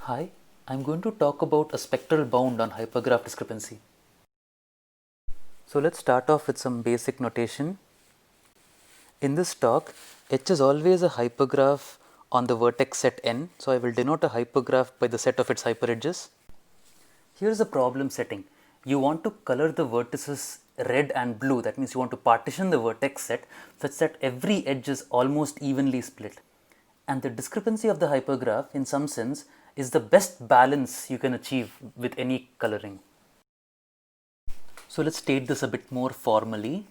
Hi, I'm going to talk about a spectral bound on hypergraph discrepancy. So let's start off with some basic notation. In this talk, H is always a hypergraph on the vertex set n, so I will denote a hypergraph by the set of its hyperedges. Here's the problem setting. You want to color the vertices red and blue, that means you want to partition the vertex set such that every edge is almost evenly split. And the discrepancy of the hypergraph, in some sense, is the best balance you can achieve with any coloring. So let's state this a bit more formally.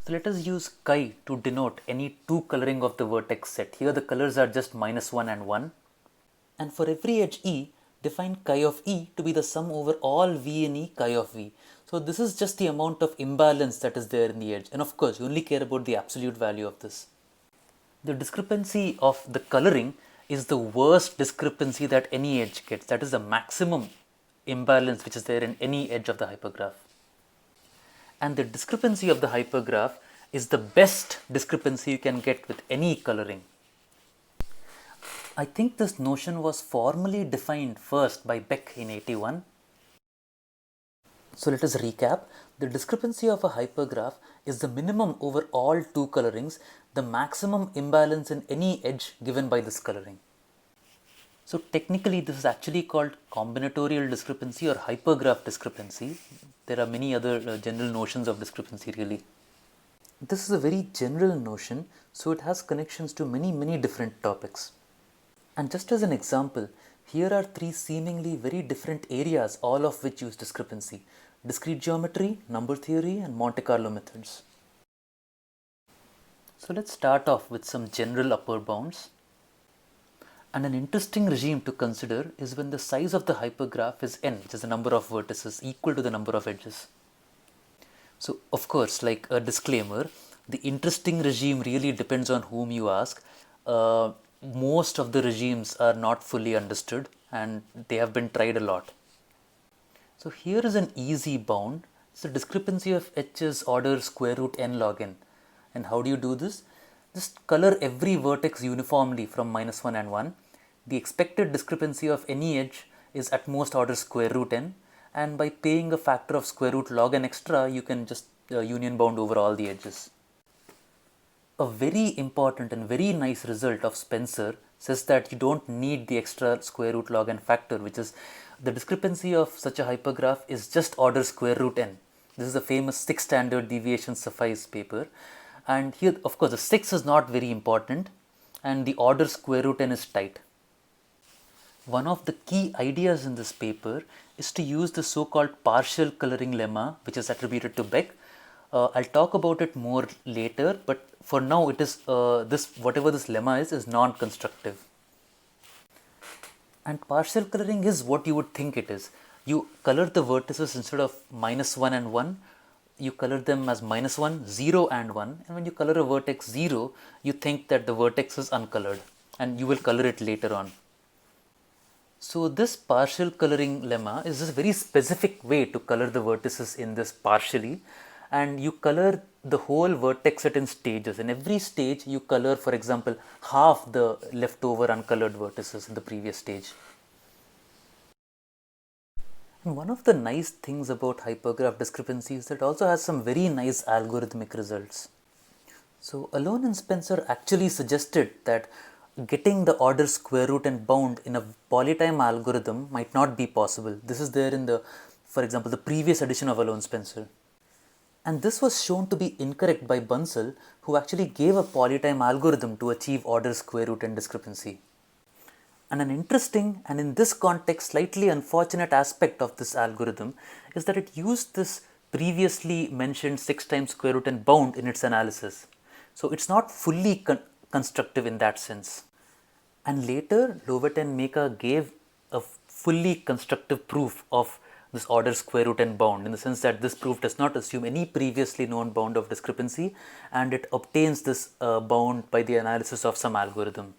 So let us use chi to denote any two coloring of the vertex set. Here the colors are just -1 and 1. And for every edge E, define chi of E to be the sum over all V in E chi of V. So this is just the amount of imbalance that is there in the edge. And of course, you only care about the absolute value of this. The discrepancy of the coloring is the worst discrepancy that any edge gets. That is the maximum imbalance which is there in any edge of the hypergraph. And the discrepancy of the hypergraph is the best discrepancy you can get with any coloring. I think this notion was formally defined first by Beck in 81. So let us recap. The discrepancy of a hypergraph is the minimum over all two colorings, the maximum imbalance in any edge given by this coloring. So technically this is actually called combinatorial discrepancy or hypergraph discrepancy. There are many other general notions of discrepancy really. This is a very general notion, so it has connections to many different topics. And just as an example, here are three seemingly very different areas, all of which use discrepancy: discrete geometry, number theory, and Monte Carlo methods. So let's start off with some general upper bounds. And an interesting regime to consider is when the size of the hypergraph is n, which is the number of vertices equal to the number of edges. So of course, like a disclaimer, the interesting regime really depends on whom you ask. Most of the regimes are not fully understood and they have been tried a lot. So here is an easy bound. So discrepancy of h is order square root n log n. And how do you do this? Just color every vertex uniformly from -1 and 1. The expected discrepancy of any edge is at most order square root n, and by paying a factor of square root log n extra, you can just union bound over all the edges. A very important and very nice result of Spencer says that you don't need the extra square root log n factor, which is the discrepancy of such a hypergraph is just order square root n. This is the famous 6 standard deviation suffice paper. And here, of course, the 6 is not very important and the order square root n is tight. One of the key ideas in this paper is to use the so-called partial coloring lemma, which is attributed to Beck. I'll talk about it more later, but for now it is whatever this lemma is non-constructive. And partial coloring is what you would think it is. You color the vertices instead of -1 and 1, you color them as -1, 0 and 1, and when you color a vertex 0, you think that the vertex is uncolored and you will color it later on. So this partial coloring lemma is a very specific way to color the vertices in this partially, and you color the whole vertex set in stages. In every stage you color, for example, half the leftover uncolored vertices in the previous stage. And one of the nice things about hypergraph discrepancy is that it also has some very nice algorithmic results. So Alone and Spencer actually suggested that getting the order square root and bound in a polytime algorithm might not be possible. This is there in the, for example, the previous edition of Alone Spencer. And this was shown to be incorrect by Bunsell, who actually gave a polytime algorithm to achieve order square root and discrepancy. And an interesting and in this context slightly unfortunate aspect of this algorithm is that it used this previously mentioned 6 times square root and bound in its analysis. So it's not fully constructive in that sense. And later Lovett and Meka gave a fully constructive proof of this order square root and bound, in the sense that this proof does not assume any previously known bound of discrepancy and it obtains this bound by the analysis of some algorithm.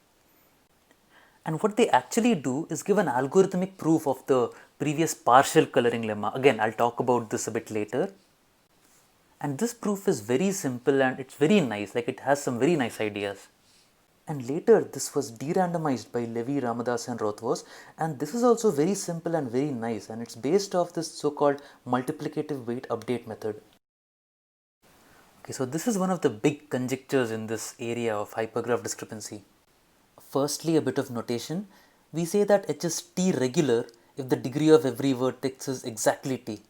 And what they actually do is give an algorithmic proof of the previous partial coloring lemma. Again, I'll talk about this a bit later. And this proof is very simple and it's very nice, like it has some very nice ideas. And later this was de-randomized by Levy, Ramadas and Rothwas, and this is also very simple and very nice, and it's based off this so-called multiplicative weight update method. Okay, so this is one of the big conjectures in this area of hypergraph discrepancy. Firstly, a bit of notation. We say that H is T regular if the degree of every vertex is exactly T,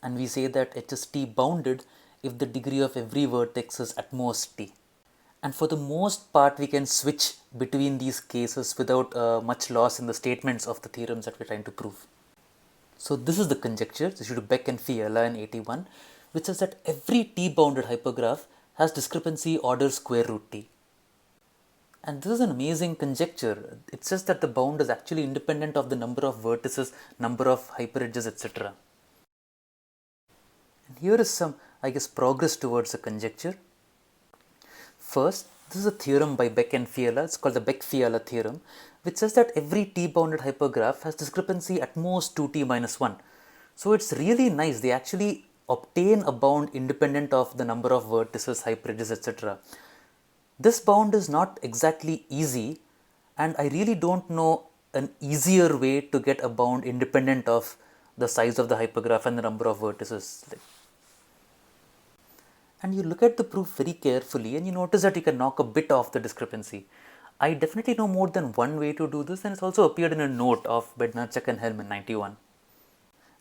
and we say that H is T bounded if the degree of every vertex is at most T. And for the most part, we can switch between these cases without much loss in the statements of the theorems that we're trying to prove. So this is the conjecture, this is due to Beck and Fiala in 81, which says that every T-bounded hypergraph has discrepancy order square root T. And this is an amazing conjecture. It says that the bound is actually independent of the number of vertices, number of hyperedges, etc. And here is some, I guess, progress towards the conjecture. First, this is a theorem by Beck and Fiala. It's called the Beck-Fiala theorem, which says that every T-bounded hypergraph has discrepancy at most 2T minus 1. So it's really nice. They actually obtain a bound independent of the number of vertices, hyperedges, etc. This bound is not exactly easy, and I really don't know an easier way to get a bound independent of the size of the hypergraph and the number of vertices. And you look at the proof very carefully and you notice that you can knock a bit off the discrepancy. I definitely know more than one way to do this, and it's also appeared in a note of Bednarchuk and Helm in 91.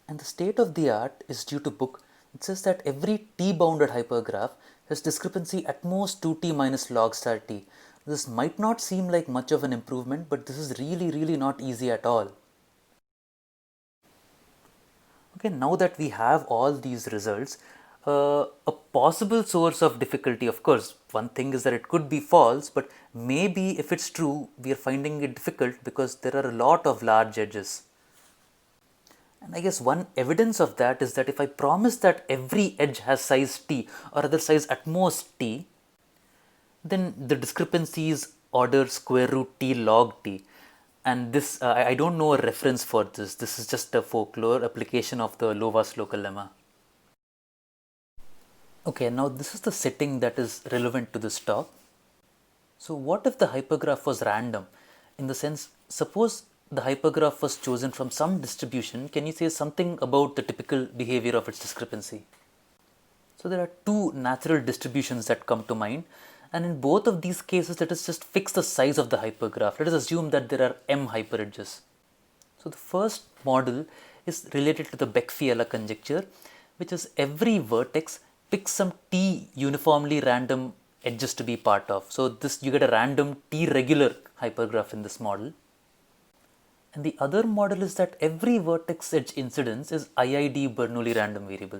And the state of the art is due to book. It says that every T-bounded hypergraph has discrepancy at most 2T minus log star T. This might not seem like much of an improvement, but this is really not easy at all. Okay, now that we have all these results, a possible source of difficulty, of course, one thing is that it could be false, but maybe if it's true, we are finding it difficult because there are a lot of large edges. And I guess one evidence of that is that if I promise that every edge has size t or other size at most t, then the discrepancy is order square root t log t. And this, I don't know a reference for this. This is just a folklore application of the Lovász local lemma. Okay, now this is the setting that is relevant to this talk. So what if the hypergraph was random? In the sense, suppose the hypergraph was chosen from some distribution, can you say something about the typical behavior of its discrepancy? So there are two natural distributions that come to mind, and in both of these cases, let us just fix the size of the hypergraph. Let us assume that there are m hyperedges. So the first model is related to the Beck-Fiala conjecture, which is every vertex picks some t uniformly random edges to be part of. So this, you get a random t regular hypergraph in this model. And the other model is that every vertex edge incidence is IID Bernoulli random variable.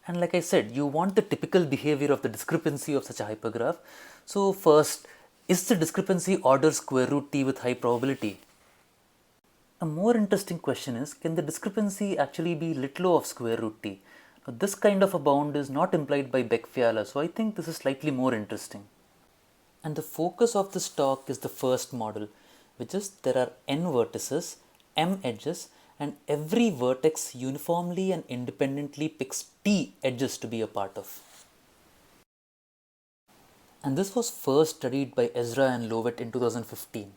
And like I said, you want the typical behavior of the discrepancy of such a hypergraph. So first, is the discrepancy order square root t with high probability? A more interesting question is, can the discrepancy actually be little of square root t? Now, this kind of a bound is not implied by Beck-Fiala, so I think this is slightly more interesting. And the focus of this talk is the first model, which is there are n vertices, m edges, and every vertex uniformly and independently picks t edges to be a part of. And this was first studied by Ezra and Lovett in 2015.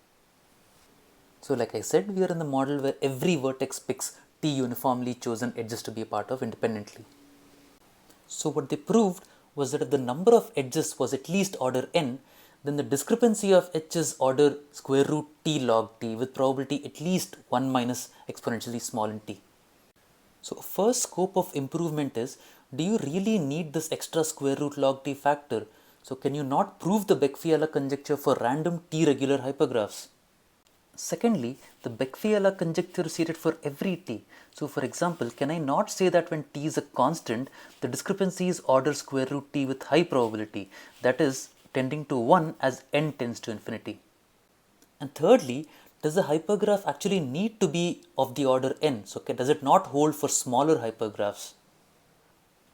So like I said, we are in the model where every vertex picks t uniformly chosen edges to be a part of independently. So what they proved was that if the number of edges was at least order n, then the discrepancy of h is order square root t log t with probability at least 1 minus exponentially small in t. So first scope of improvement is, do you really need this extra square root log t factor? So can you not prove the Beck-Fiala conjecture for random t regular hypergraphs? Secondly, the Beck-Fiala conjecture is stated for every t. So for example, can I not say that when t is a constant, the discrepancy is order square root t with high probability, that is tending to 1 as n tends to infinity? And thirdly, does the hypergraph actually need to be of the order n? So does it not hold for smaller hypergraphs?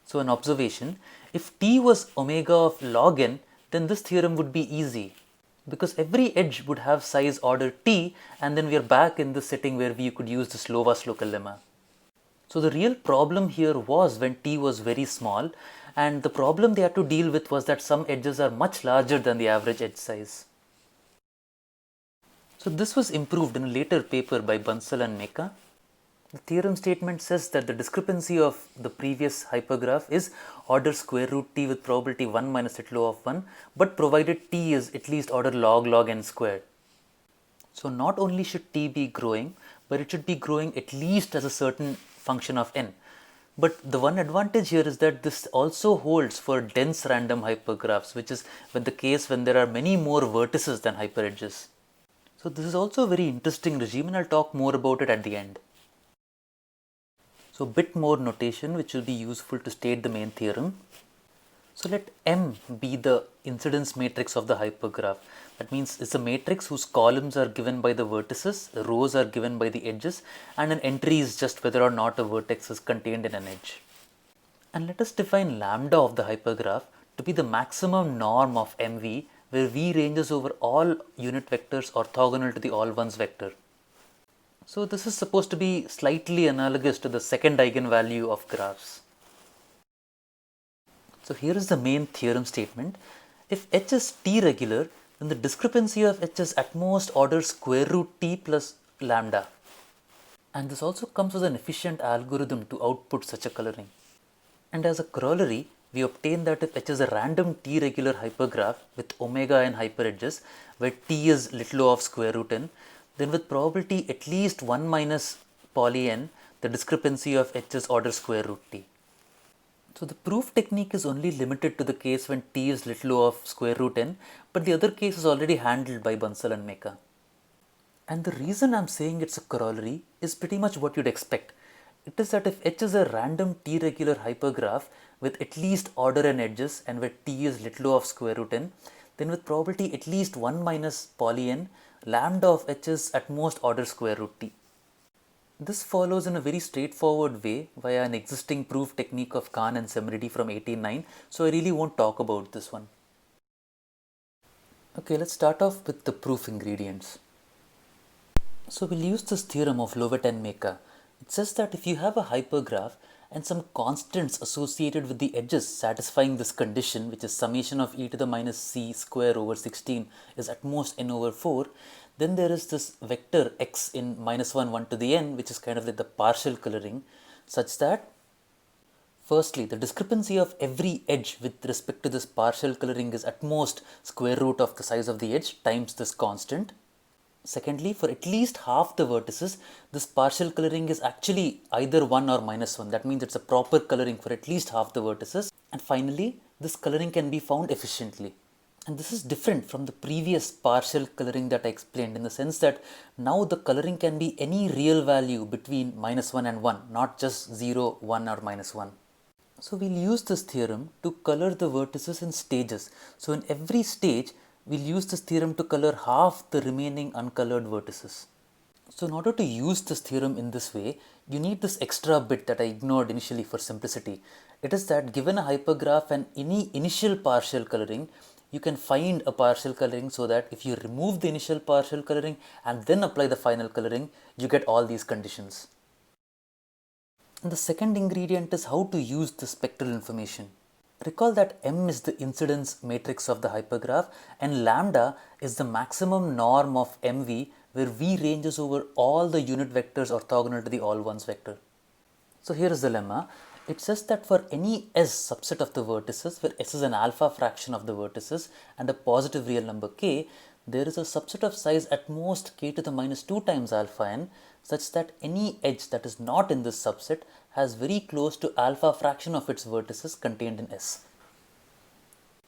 So an observation, if t was omega of log n, then this theorem would be easy, because every edge would have size order t, and then we are back in the setting where we could use this Lovász local lemma. So the real problem here was when t was very small, and the problem they had to deal with was that some edges are much larger than the average edge size. So this was improved in a later paper by Bansal and Meka. The theorem statement says that the discrepancy of the previous hypergraph is order square root t with probability 1 minus it low of 1, but provided t is at least order log n squared. So not only should t be growing, but it should be growing at least as a certain function of n. But the one advantage here is that this also holds for dense random hypergraphs, which is the case when there are many more vertices than hyperedges. So this is also a very interesting regime, and I'll talk more about it at the end. So a bit more notation which will be useful to state the main theorem. So let M be the incidence matrix of the hypergraph. That means it's a matrix whose columns are given by the vertices, the rows are given by the edges, and an entry is just whether or not a vertex is contained in an edge. And let us define lambda of the hypergraph to be the maximum norm of MV, where V ranges over all unit vectors orthogonal to the all ones vector. So this is supposed to be slightly analogous to the second eigenvalue of graphs. So here is the main theorem statement. If H is T regular, then the discrepancy of H is at most order square root T plus lambda. And this also comes with an efficient algorithm to output such a coloring. And as a corollary, we obtain that if H is a random T regular hypergraph with omega n hyperedges, where T is little o of square root n, then with probability at least 1 minus poly n, the discrepancy of H is order square root T. So the proof technique is only limited to the case when T is little o of square root n, but the other case is already handled by Bansal and Meka. And the reason I'm saying it's a corollary is pretty much what you'd expect. It is that if H is a random T regular hypergraph with at least order n edges and where T is little o of square root n, then with probability at least 1 minus poly n, lambda of H is at most order square root T. This follows in a very straightforward way via an existing proof technique of Khan and Semeridi from 1809, so I really won't talk about this one. Okay, let's start off with the proof ingredients. So we'll use this theorem of Lovett and Meka. It says that if you have a hypergraph and some constants associated with the edges satisfying this condition, which is summation of e to the minus c square over 16 is at most n over 4, then there is this vector x in minus 1, 1 to the n, which is kind of like the partial coloring, such that firstly, the discrepancy of every edge with respect to this partial coloring is at most square root of the size of the edge times this constant. Secondly, for at least half the vertices, this partial coloring is actually either 1 or minus 1. That means it's a proper coloring for at least half the vertices. And finally, this coloring can be found efficiently. And this is different from the previous partial coloring that I explained, in the sense that now the coloring can be any real value between minus 1 and 1, not just 0, 1 or minus 1. So we'll use this theorem to color the vertices in stages. So in every stage, we'll use this theorem to color half the remaining uncolored vertices. So in order to use this theorem in this way, you need this extra bit that I ignored initially for simplicity. It is that given a hypergraph and any initial partial coloring, you can find a partial coloring so that if you remove the initial partial coloring and then apply the final coloring, you get all these conditions. And the second ingredient is how to use the spectral information. Recall that M is the incidence matrix of the hypergraph and lambda is the maximum norm of MV, where V ranges over all the unit vectors orthogonal to the all ones vector. So here is the lemma. It says that for any S subset of the vertices, where S is an alpha fraction of the vertices and a positive real number k, there is a subset of size at most k to the minus 2 times alpha n, such that any edge that is not in this subset has very close to alpha fraction of its vertices contained in S.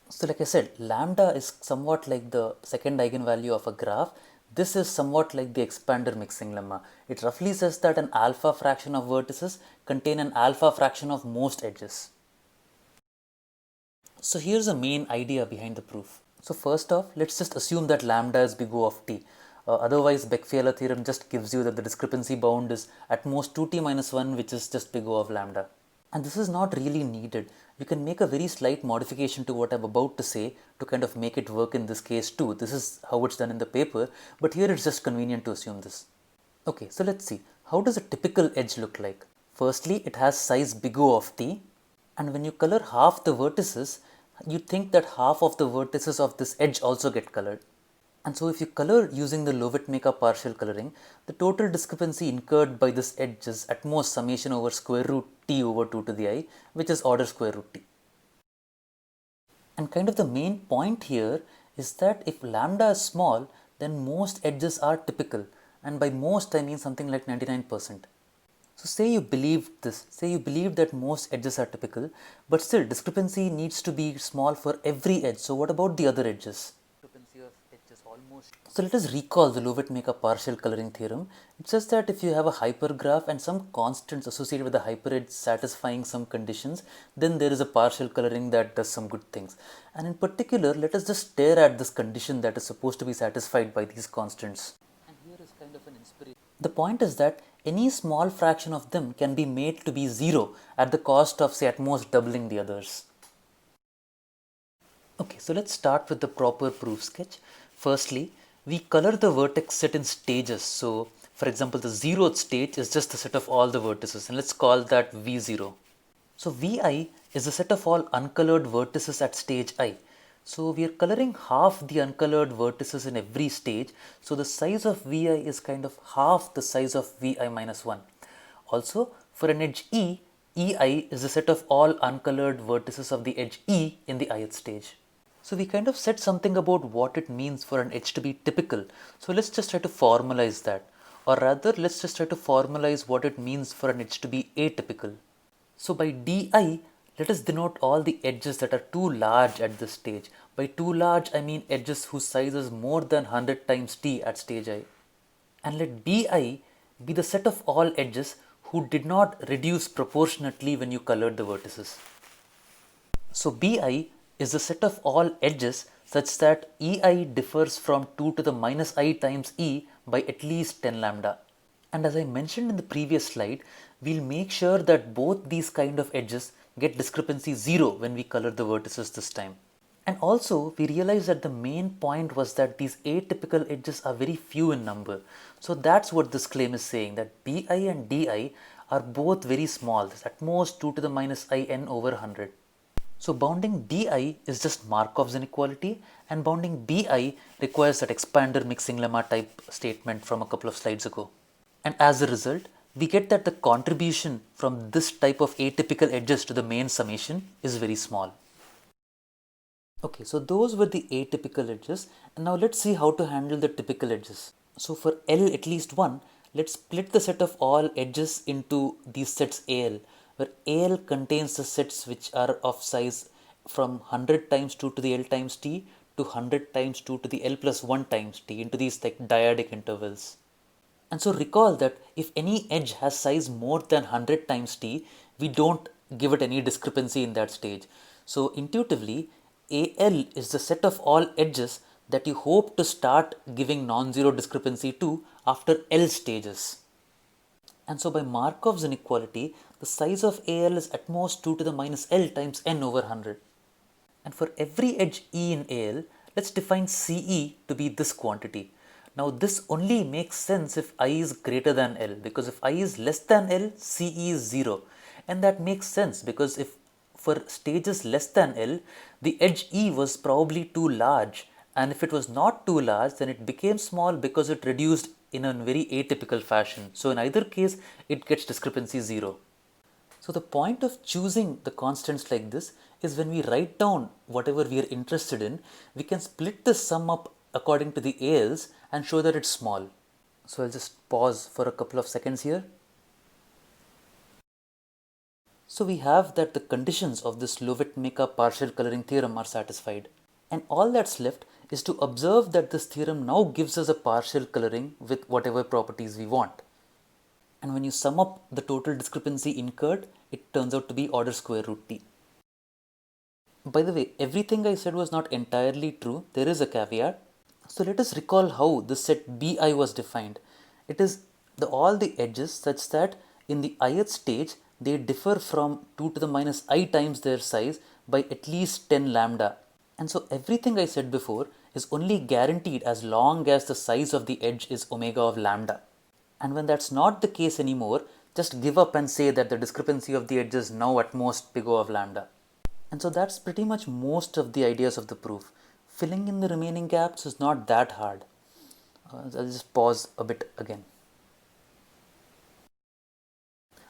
So like I said, lambda is somewhat like the second eigenvalue of a graph. This is somewhat like the expander mixing lemma. It roughly says that an alpha fraction of vertices contain an alpha fraction of most edges. So here's the main idea behind the proof. So first off, let's just assume that lambda is big O of t. Otherwise, Beck-Fiala theorem just gives you that the discrepancy bound is at most 2t minus 1, which is just big O of lambda. And this is not really needed. You can make a very slight modification to what I'm about to say to kind of make it work in this case too. This is how it's done in the paper, but here it's just convenient to assume this. Okay, so let's see. How does a typical edge look like? Firstly, it has size big O of t, and when you color half the vertices, you think that half of the vertices of this edge also get colored. And so if you color using the Lovitmeka partial coloring, the total discrepancy incurred by this edge is at most summation over square root t over 2 to the I, which is order square root t. And kind of the main point here is that if lambda is small, then most edges are typical, and by most I mean something like 99%. So say you believe this, say you believe that most edges are typical, but still discrepancy needs to be small for every edge. So what about the other edges? So let us recall the Lovitmeka partial coloring theorem. It says that if you have a hypergraph and some constants associated with the hyperedge satisfying some conditions, then there is a partial coloring that does some good things. And in particular, let us just stare at this condition that is supposed to be satisfied by these constants. And here is kind of an inspiration. The point is that any small fraction of them can be made to be zero at the cost of, say, at most doubling the others. Okay, so let's start with the proper proof sketch. Firstly, we color the vertex set in stages. So, for example, the zeroth stage is just the set of all the vertices, and let's call that V0. So, Vi is the set of all uncolored vertices at stage I. So, we are coloring half the uncolored vertices in every stage. So, the size of Vi is kind of half the size of Vi minus 1. Also, for an edge E, Ei is the set of all uncolored vertices of the edge E in the ith stage. So we kind of said something about what it means for an edge to be typical. So let's just try to formalize that. Or rather, let's just try to formalize what it means for an edge to be atypical. So by Di, let us denote all the edges that are too large at this stage. By too large, I mean edges whose size is more than 100 times t at stage I. And let Bi be the set of all edges who did not reduce proportionately when you colored the vertices. So Bi is the set of all edges such that Ei differs from 2 to the minus I times E by at least 10 lambda. And as I mentioned in the previous slide, we'll make sure that both these kind of edges get discrepancy 0 when we color the vertices this time. And also, we realize that the main point was that these atypical edges are very few in number. So that's what this claim is saying, that Bi and Di are both very small, at most 2 to the minus I n over 100. So bounding Di is just Markov's inequality, and bounding Bi requires that expander mixing lemma type statement from a couple of slides ago. And as a result, we get that the contribution from this type of atypical edges to the main summation is very small. Okay, so those were the atypical edges, and now let's see how to handle the typical edges. So for L at least 1, let's split the set of all edges into these sets Al, where Al contains the sets which are of size from 100 times 2 to the L times t to 100 times 2 to the L plus 1 times t into these like dyadic intervals. And so recall that if any edge has size more than 100 times t, we don't give it any discrepancy in that stage. So intuitively, Al is the set of all edges that you hope to start giving non-zero discrepancy to after L stages. And so by Markov's inequality, the size of Al is at most 2 to the minus L times n over 100. And for every edge E in Al, let's define Ce to be this quantity. Now this only makes sense if I is greater than L, because if I is less than L, Ce is 0. And that makes sense because if for stages less than L, the edge E was probably too large, and if it was not too large, then it became small because it reduced in a very atypical fashion. So in either case, it gets discrepancy 0. So the point of choosing the constants like this is when we write down whatever we are interested in, we can split the sum up according to the Als and show that it's small. So I'll just pause for a couple of seconds here. So we have that the conditions of this Lovitmeka partial coloring theorem are satisfied. And all that's left is to observe that this theorem now gives us a partial coloring with whatever properties we want. And when you sum up the total discrepancy incurred, it turns out to be order square root t. By the way, everything I said was not entirely true. There is a caveat. So let us recall how this set Bi was defined. It is all the edges such that in the ith stage, they differ from 2 to the minus I times their size by at least 10 lambda. And so everything I said before is only guaranteed as long as the size of the edge is omega of lambda. And when that's not the case anymore, just give up and say that the discrepancy of the edge is now at most big O of lambda. And so that's pretty much most of the ideas of the proof. Filling in the remaining gaps is not that hard. I'll just pause a bit again.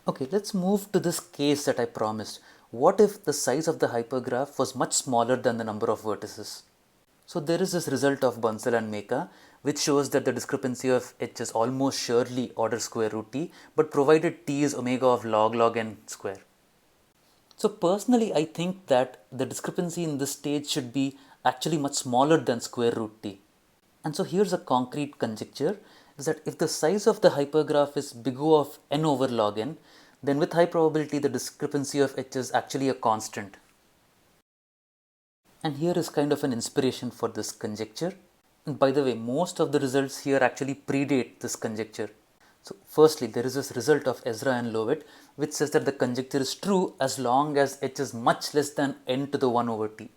Okay, let's move to this case that I promised. What if the size of the hypergraph was much smaller than the number of vertices? So there is this result of Bansal and Meka, which shows that the discrepancy of h is almost surely order square root t, but provided t is omega of log n square. So personally, I think that the discrepancy in this stage should be actually much smaller than square root t. And so here's a concrete conjecture, is that if the size of the hypergraph is big O of n over log n, then with high probability the discrepancy of h is actually a constant. And here is kind of an inspiration for this conjecture. And by the way, most of the results here actually predate this conjecture. So firstly, there is this result of Ezra and Lovett, which says that the conjecture is true as long as h is much less than n to the 1 over t.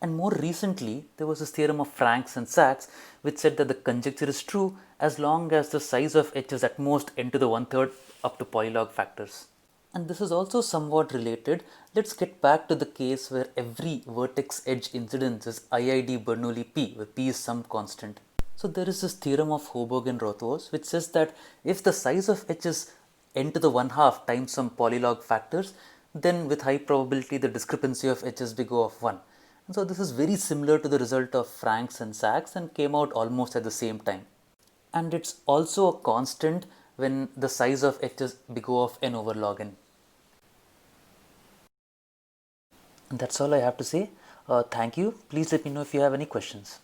And more recently, there was this theorem of Franks and Sachs, which said that the conjecture is true as long as the size of h is at most n to the 1/3 up to polylog factors. And this is also somewhat related. Let's get back to the case where every vertex edge incidence is IID Bernoulli P, where P is some constant. So there is this theorem of Hoburg and Rothhaus, which says that if the size of h is n to the 1/2 times some polylog factors, then with high probability the discrepancy of h is big O of 1. And so this is very similar to the result of Franks and Sachs and came out almost at the same time. And it's also a constant when the size of h is big O of n over log n. And that's all I have to say. Thank you. Please let me know if you have any questions.